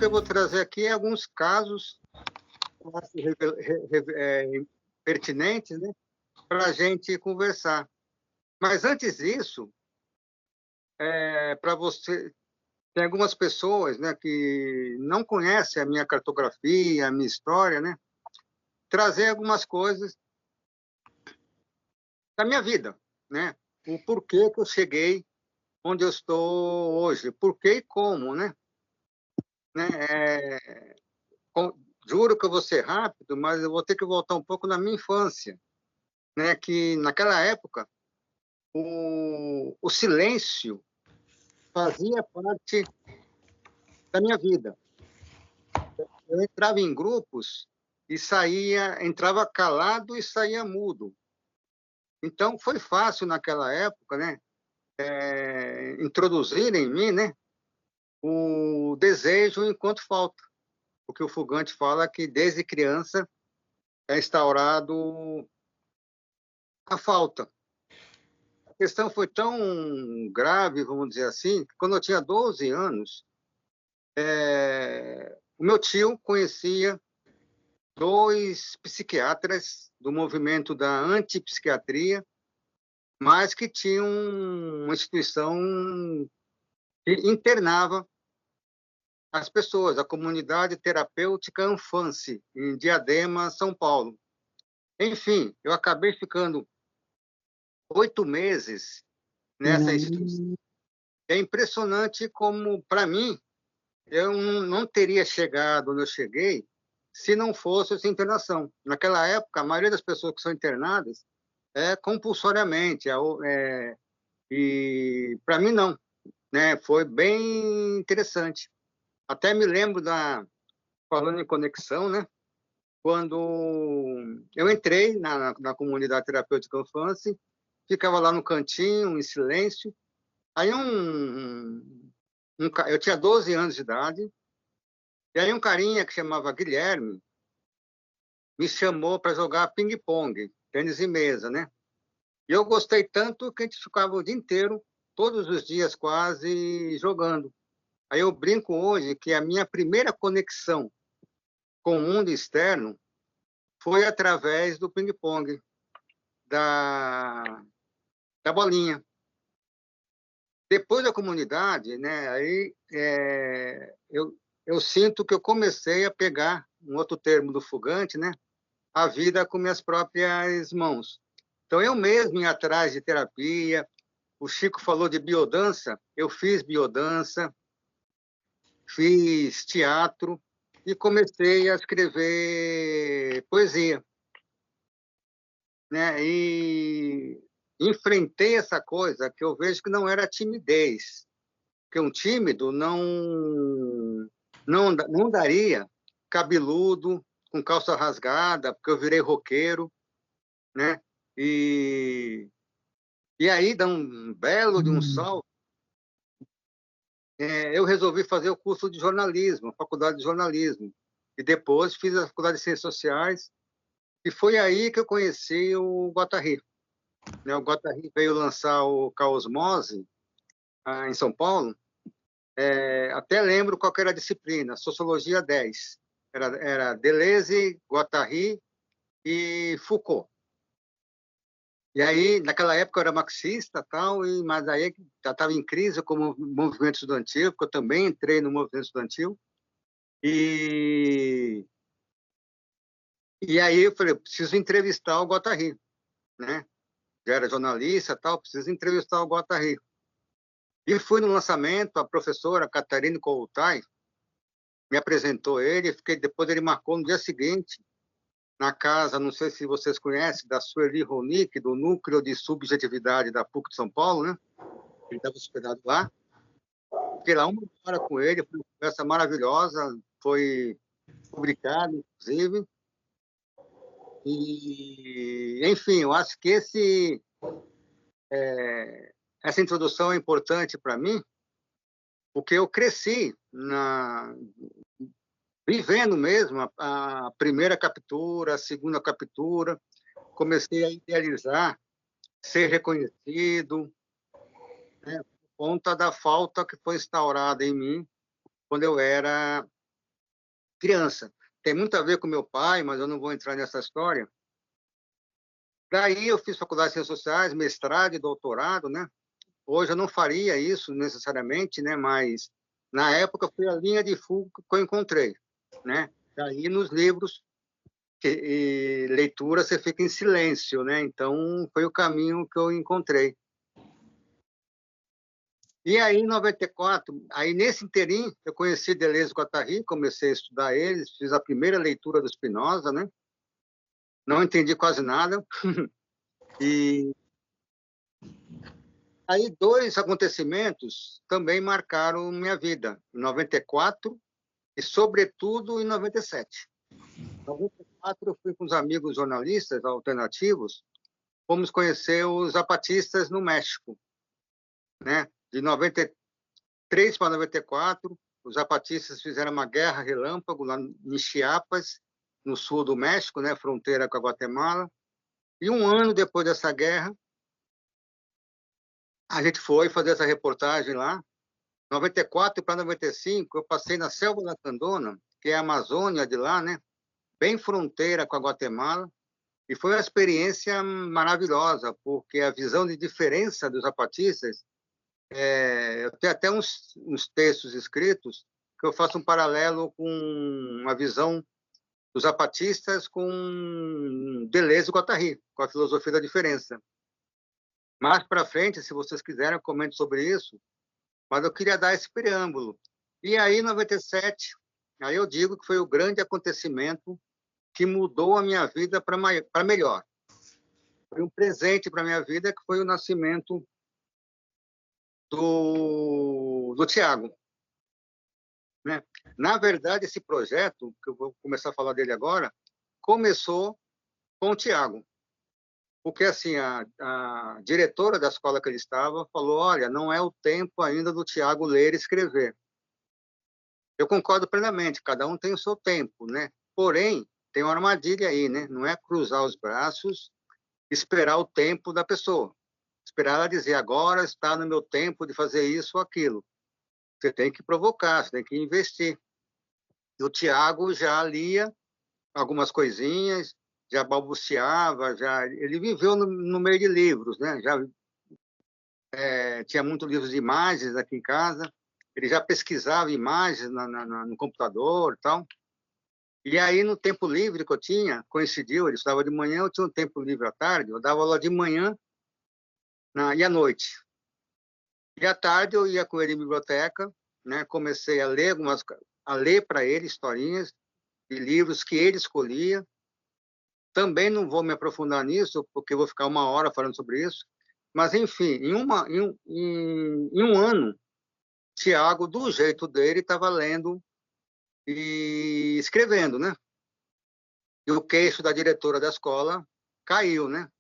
que eu vou trazer aqui é alguns casos pertinentes, né, para a gente conversar. Mas antes disso, para você, tem algumas pessoas, né, que não conhecem a minha cartografia, a minha história, né, trazer algumas coisas da minha vida, né, o porquê que eu cheguei onde eu estou hoje, porquê e como, né? Juro que eu vou ser rápido, mas eu vou ter que voltar um pouco na minha infância, né? Que naquela época o silêncio fazia parte da minha vida. Eu entrava em grupos e entrava calado e saía mudo. Então foi fácil naquela época, né? Introduzir em mim, né? O desejo enquanto falta, porque o Fugante fala que desde criança é instaurado a falta. A questão foi tão grave, vamos dizer assim, que quando eu tinha 12 anos, o meu tio conhecia dois psiquiatras do movimento da antipsiquiatria, mas que tinham uma instituição que internava as pessoas, a Comunidade Terapêutica Anfance, em Diadema, São Paulo. Enfim, eu acabei ficando 8 meses nessa instituição. É impressionante como, para mim, eu não teria chegado onde eu cheguei se não fosse essa internação. Naquela época, a maioria das pessoas que são internadas é compulsoriamente, e para mim não, né? Foi bem interessante. Até me lembro falando em conexão, né? Quando eu entrei na comunidade terapêutica Infância, ficava lá no cantinho, em silêncio. Aí eu tinha 12 anos de idade, e aí um carinha que chamava Guilherme me chamou para jogar ping-pong, tênis de mesa, né? E eu gostei tanto que a gente ficava o dia inteiro, todos os dias quase, jogando. Aí eu brinco hoje que a minha primeira conexão com o mundo externo foi através do ping-pong, da bolinha. Depois da comunidade, né, aí eu sinto que eu comecei a pegar, um outro termo do Fugante, né, a vida com minhas próprias mãos. Então, eu mesmo ia atrás de terapia. O Chico falou de biodança, eu fiz biodança, fiz teatro e comecei a escrever poesia, né? E enfrentei essa coisa que eu vejo que não era timidez, que um tímido não daria cabeludo, com calça rasgada, porque eu virei roqueiro, né? E aí, dá um belo de um salto, eu resolvi fazer o curso de jornalismo, a faculdade de jornalismo. E depois fiz a faculdade de Ciências Sociais, e foi aí que eu conheci o Guattari. Né? O Guattari veio lançar o Caosmose, em São Paulo. Até lembro qual era a disciplina, Sociologia 10. Era Deleuze, Guattari e Foucault. E aí, naquela época, eu era marxista, tal, mas aí já estava em crise com o movimento estudantil, porque eu também entrei no movimento estudantil. E aí eu falei, preciso entrevistar o Guattari, né? Já era jornalista, tal, preciso entrevistar o Guattari. E fui no lançamento, a professora Catarina Coutai me apresentou ele, depois ele marcou no dia seguinte, na casa, não sei se vocês conhecem, da Sueli Ronick, do Núcleo de Subjetividade da PUC de São Paulo, né? Ele estava hospedado lá. Fiquei lá 1 hora com ele, foi uma conversa maravilhosa, foi publicado, inclusive. E, enfim, eu acho que essa introdução é importante para mim, porque eu cresci vivendo mesmo a primeira captura, a segunda captura, comecei a idealizar, ser reconhecido, né, por conta da falta que foi instaurada em mim quando eu era criança. Tem muito a ver com meu pai, mas eu não vou entrar nessa história. Daí eu fiz faculdade de Ciências Sociais, mestrado e doutorado, né? Hoje eu não faria isso necessariamente, né? Mas na época foi a linha de fuga que eu encontrei, né? Daí nos livros e leitura você fica em silêncio, né? Então foi o caminho que eu encontrei. E aí, em 94, aí nesse interim, eu conheci Deleuze e Guattari, comecei a estudar eles, fiz a primeira leitura do Spinoza, né? Não entendi quase nada. E aí dois acontecimentos também marcaram minha vida, em 94 e, sobretudo, em 97. Em 94, eu fui com os amigos jornalistas alternativos, fomos conhecer os zapatistas no México, né? De 93 para 94, os zapatistas fizeram uma guerra relâmpago lá em Chiapas, no sul do México, né? Fronteira com a Guatemala. E um ano depois dessa guerra, a gente foi fazer essa reportagem lá. 94 para 95, eu passei na Selva da Candona, que é a Amazônia de lá, né? Bem fronteira com a Guatemala. E foi uma experiência maravilhosa, porque a visão de diferença dos zapatistas, eu tenho até uns textos escritos que eu faço um paralelo com a visão dos zapatistas com Deleuze e Guattari, com a filosofia da diferença. Mais para frente, se vocês quiserem, eu comento sobre isso, mas eu queria dar esse preâmbulo. E aí, em 97, aí eu digo que foi o grande acontecimento que mudou a minha vida para melhor. Foi um presente para a minha vida, que foi o nascimento do Tiago. Né? Na verdade, esse projeto, que eu vou começar a falar dele agora, começou com o Tiago. Porque assim, a diretora da escola que ele estava falou, olha, não é o tempo ainda do Tiago ler e escrever. Eu concordo plenamente, cada um tem o seu tempo, né? Porém, tem uma armadilha aí, né? Não é cruzar os braços, esperar o tempo da pessoa. Esperar ela dizer, agora está no meu tempo de fazer isso ou aquilo. Você tem que provocar, você tem que investir. E o Tiago já lia algumas coisinhas, já balbuciava, ele viveu no meio de livros, né? Já tinha muitos livros de imagens aqui em casa, ele já pesquisava imagens no computador e tal. E aí, no tempo livre que eu tinha, coincidiu, ele estudava de manhã, eu tinha um tempo livre à tarde, eu dava aula de manhã e à noite. E à tarde eu ia com ele em biblioteca, né? Comecei a ler para ele historinhas de livros que ele escolhia. Também não vou me aprofundar nisso, porque eu vou ficar uma hora falando sobre isso. Mas, enfim, em um ano, Tiago, do jeito dele, estava lendo e escrevendo, né? E o queixo da diretora da escola caiu, né?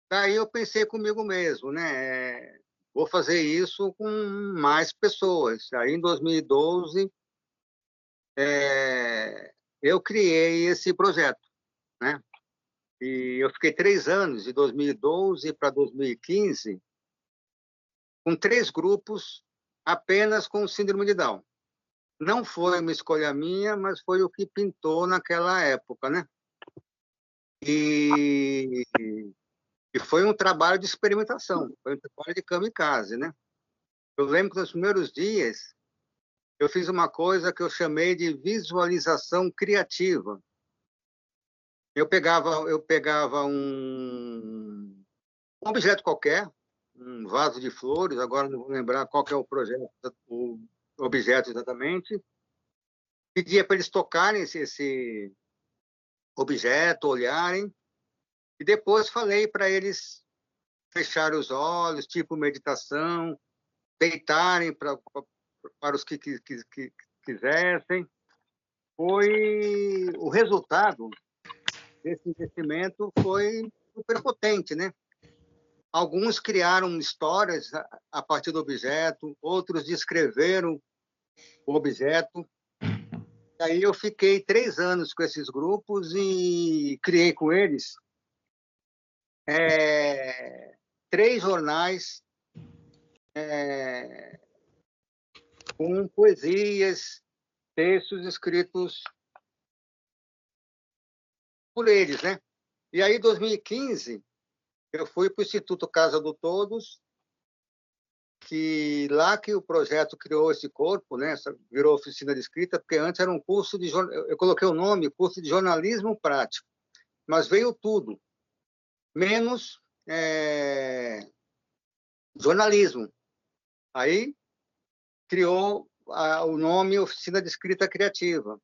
Daí eu pensei comigo mesmo, né? Vou fazer isso com mais pessoas. Aí, em 2012, eu criei esse projeto, né? E eu fiquei 3 anos, de 2012 para 2015, com 3 grupos apenas com síndrome de Down. Não foi uma escolha minha, mas foi o que pintou naquela época, né? E foi um trabalho de experimentação, foi um trabalho de kamikaze, né? Eu lembro que nos primeiros dias eu fiz uma coisa que eu chamei de visualização criativa. Eu pegava um objeto qualquer, um vaso de flores, agora não vou lembrar qual que é o objeto exatamente, pedia para eles tocarem esse objeto, olharem, e depois falei para eles fecharem os olhos, tipo meditação, deitarem para os que quisessem. O resultado desse investimento foi super potente, né? Alguns criaram histórias a partir do objeto, outros descreveram o objeto. Aí eu fiquei 3 anos com esses grupos e criei com eles 3 jornais com poesias, textos escritos por eles, né? E aí, em 2015, eu fui para o Instituto Casa do Todos, que lá que o projeto criou esse corpo, né? Virou oficina de escrita, porque antes era um curso de... Eu coloquei o nome, curso de jornalismo prático, mas veio tudo, menos jornalismo. Aí criou o nome Oficina de Escrita Criativa.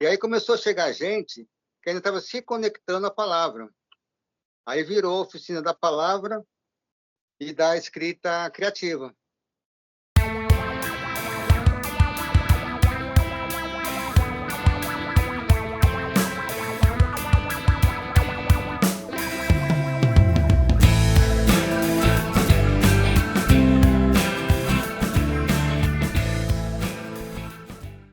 E aí começou a chegar gente que ainda estava se conectando à palavra. Aí virou Oficina da Palavra e da Escrita Criativa.